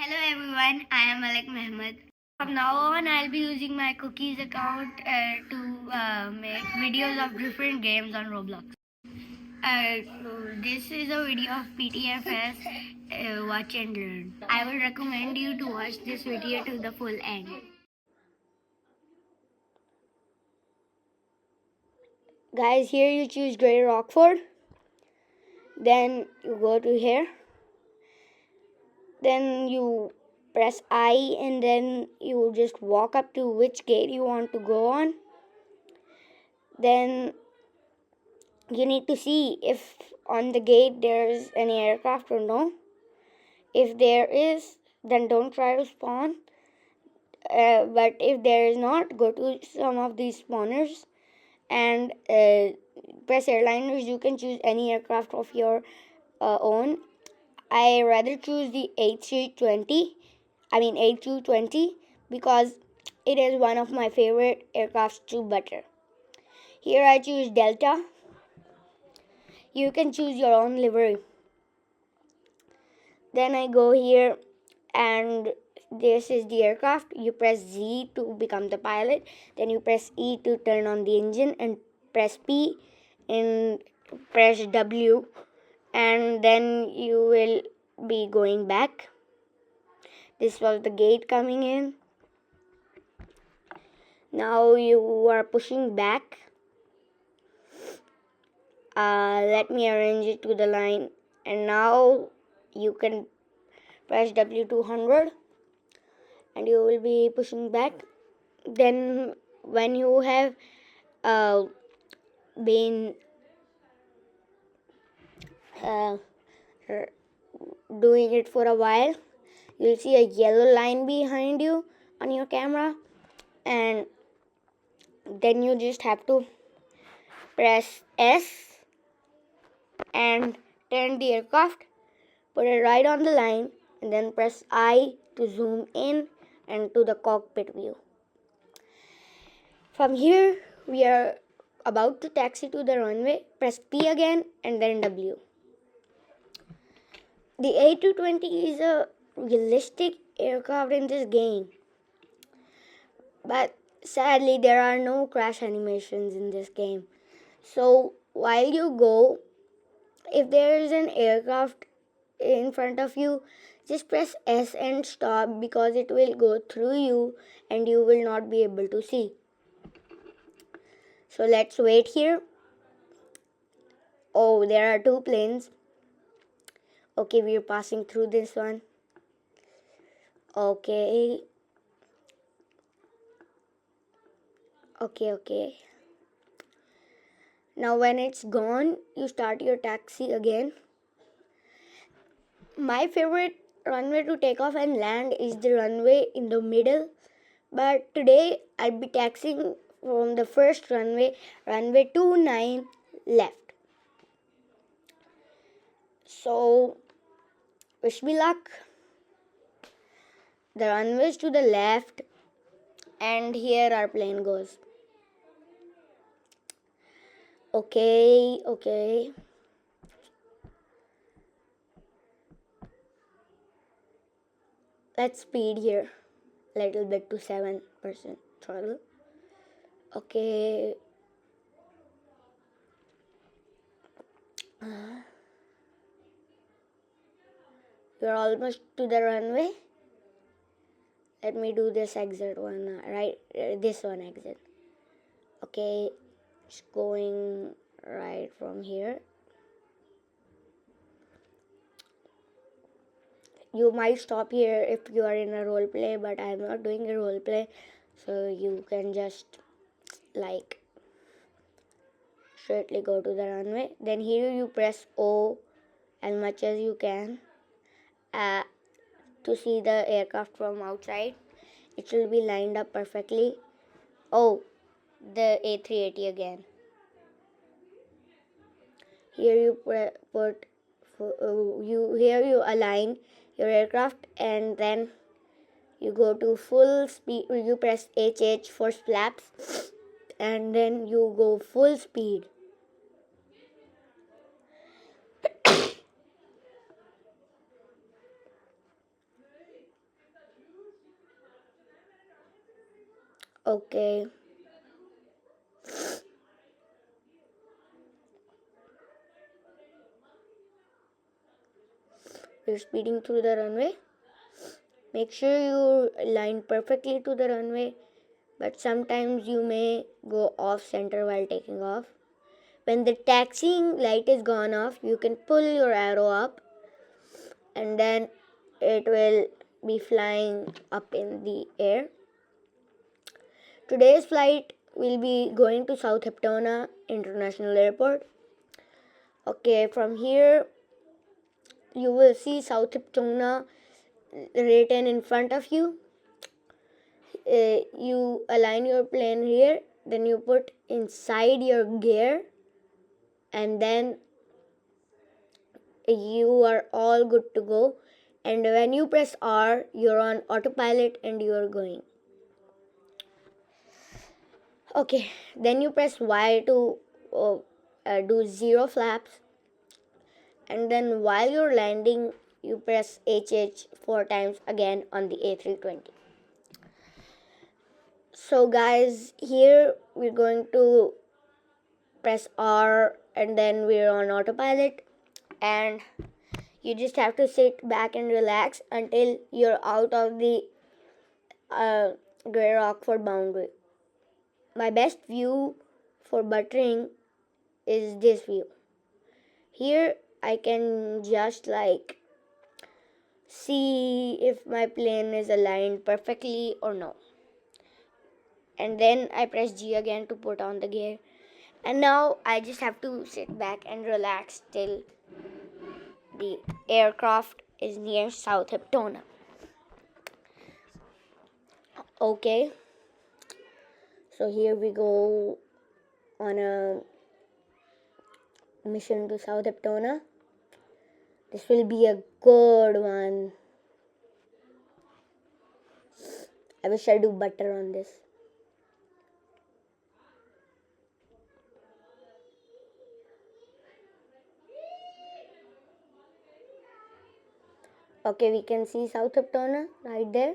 Hello everyone, I am Mehmed. From now on, I'll be using my cookies account to make videos of different games on Roblox. This is a video of PTFS, watch and learn. I would recommend you to watch this video to the full end. Guys, here you choose Greater Rockford. Then you go to here. Then you press I and then you just walk up to which gate you want to go on. Then you need to see if on the gate there's any aircraft or no. If there is, then don't try to spawn. But if there is not, go to some of these spawners and press airliners. You can choose any aircraft of your own. I rather choose the A220 because it is one of my favorite aircrafts to butter. Here I choose Delta. You can choose your own livery. Then I go here and this is the aircraft. You press Z to become the pilot. Then you press E to turn on the engine and press P and press W and then you will be going back. This was the gate coming in. Now you are pushing back. Let me arrange it to the line and now you can press W200 and you will be pushing back. Then when you have been doing it for a while, you'll see a yellow line behind you on your camera and then you just have to press S and turn the aircraft, put it right on the line and then press I to zoom in and to the cockpit view. From here we are about to taxi to the runway. Press P again and then W. The A220 is a realistic aircraft in this game, but sadly there are no crash animations in this game. So while you go, if there is an aircraft in front of you, just press S and stop because it will go through you and you will not be able to see. So let's wait here. Oh, there are two planes. Okay, we're passing through this one. Okay. Now when it's gone, you start your taxi again. My favorite runway to take off and land is the runway in the middle. But today I'll be taxiing from the first runway, runway 29 left. So wish me luck. The runway is to the left and here our plane goes. Okay. Let's speed here a little bit to 7% throttle. Okay. We're almost to the runway. Let me do this exit one, this one exit. Okay, it's going right from here. You might stop here if you are in a role play, but I'm not doing a role play, so you can just straightly go to the runway. Then here you press O as much as you can to see the aircraft from outside. It will be lined up perfectly. Oh, the A380 again. Here you align your aircraft and then you go to full speed. You press HH for flaps and then you go full speed. Okay. We're speeding through the runway. Make sure you align perfectly to the runway, but sometimes you may go off center while taking off. When the taxiing light is gone off, you can pull your arrow up and then it will be flying up in the air. Today's flight will be going to Southampton International Airport. Okay, from here you will see Southampton written in front of you. You align your plane here, then you put inside your gear, and then you are all good to go. And when you press R, you're on autopilot and you're going. Okay, then you press Y to do 0 flaps, and then while you're landing, you press HH 4 times again on the A320. So guys, here we're going to press R and then we're on autopilot, and you just have to sit back and relax until you're out of the Grey Rockford boundary. My best view for buttering is this view. Here I can just like see if my plane is aligned perfectly or no. And then I press G again to put on the gear. And now I just have to sit back and relax till the aircraft is near Southampton. Okay, so here we go on a mission to Southampton. This will be a good one. I wish I do better on this. Okay, we can see Southampton right there.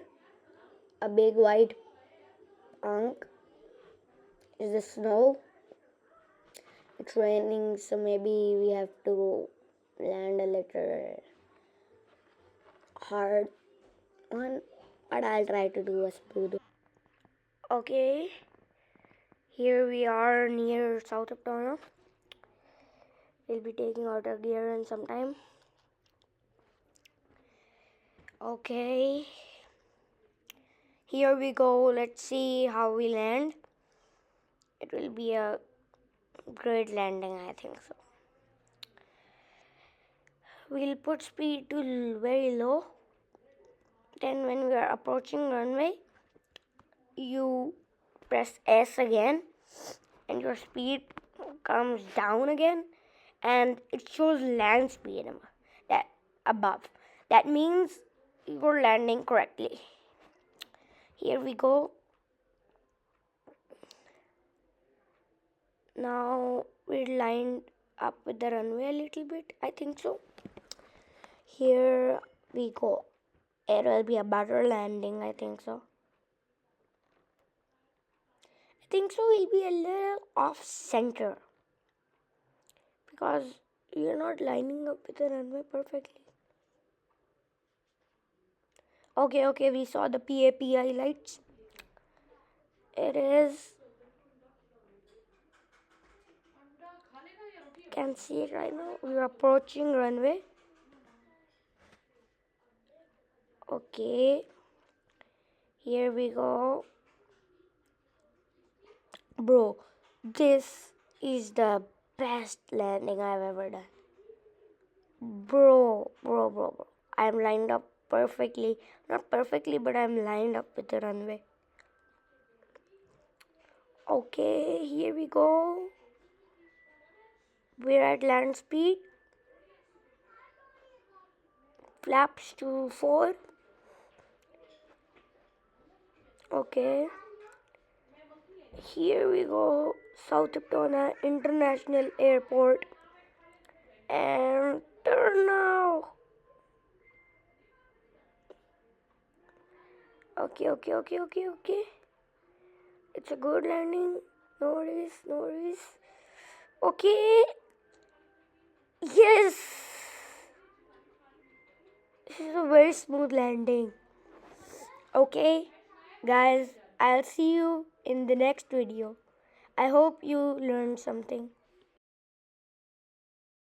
A big white unk is the snow. It's raining, so maybe we have to land a little hard one, but I'll try to do a smooth. Okay, here we are near Southampton. We'll be taking out our gear in some time. Okay, here we go. Let's see how we land. It will be a great landing, I think so. We'll put speed to very low. Then when we are approaching runway, you press S again and your speed comes down again, and it shows land speed that above. That means you're landing correctly. Here we go. Now we're lined up with the runway a little bit, I think so. Here we go. It will be a better landing, I think so. I think so we'll be a little off center because you're not lining up with the runway perfectly. Okay, we saw the PAPI lights. It is, can see it right now. We're approaching runway. Okay, here we go. Bro, this is the best landing I've ever done. Bro. I'm lined up perfectly. Not perfectly, but I'm lined up with the runway. Okay, here we go. We're at land speed. Flaps to 4. Okay. Here we go. Southampton International Airport. And turn now. Okay. It's a good landing. No worries, no worries. Okay. Yes. This is a very smooth landing. Okay, guys, I'll see you in the next video. I hope you learned something.